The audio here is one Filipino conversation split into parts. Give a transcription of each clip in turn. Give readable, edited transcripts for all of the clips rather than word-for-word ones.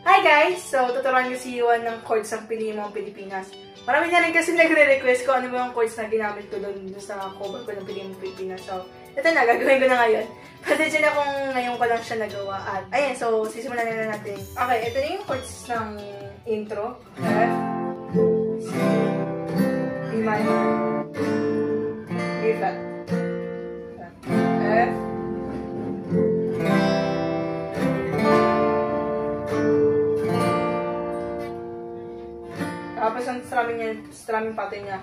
Hi guys! So, tuturuan ko si Yuan ng chords ng Piliin Mo ang Pilipinas. Marami na rin kasi nagre-request ko ano ba yung chords na ginamit ko doon sa cover ko ng Piliin Mo Pilipinas. So, ito na, gagawin ko na ngayon. Pasensya na kung ngayon ko lang siya nagawa. At, ayan, so, sisimulan na natin. Okay, ito na yung chords ng intro. F, C, D minor, B flat. F, tapos ang strumming pattern niya.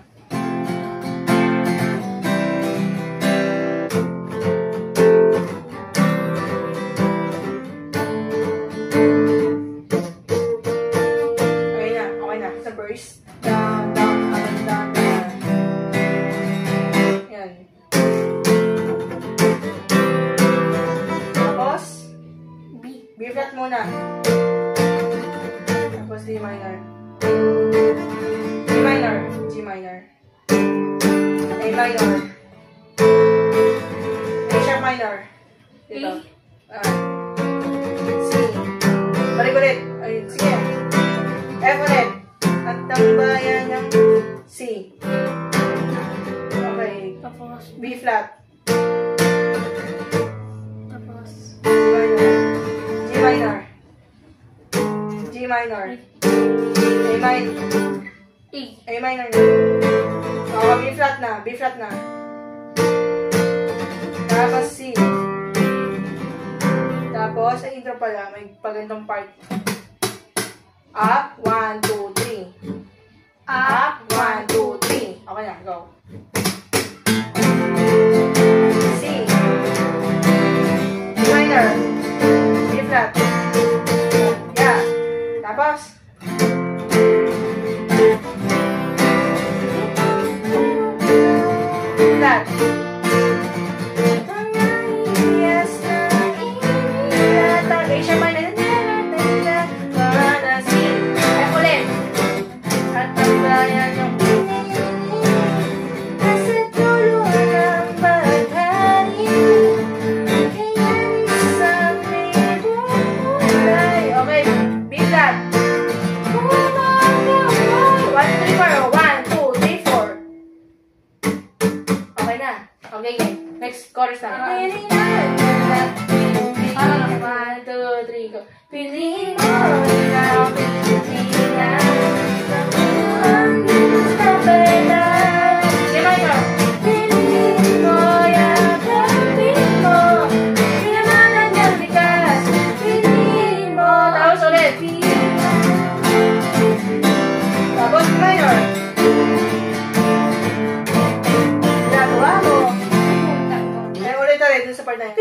Okay na. Sa verse. Down, down, up, down, down. Yan. Tapos, B flat muna. Tapos D minor. G minor, A minor, A sharp minor, dito, C, balik ulit, ayun, sige, F ulit, at tambayan ng C, okay, tapos B flat, tapos G minor, G minor, A minor, A minor na. So, B flat na. Tapos C. Tapos, sa intro pala, may pagandang part. Up, 1, 2, 3. Up, 1, 2, 3. Okay na, go. C. B minor. B flat. Yeah. Tapos, flat. A sharp minor. C. F ulit. At tambayan yung nasa dulo ng baghari. Kaya sa may okay, B flat. 1, 2, 3, 4. 1, 2, 3, 4. Okay na. Okay, next chorus na. 1, 2, 3, go. Piliin mo ikaw, Pilipinas. Ang gusto pala. G minor. Piliin mo, yakapin mo. Pinamanan niyang likas. Piliin mo. Tapos ulit. Tapos G minor. Ginagawa mo. Ulit, dun sa part na yun.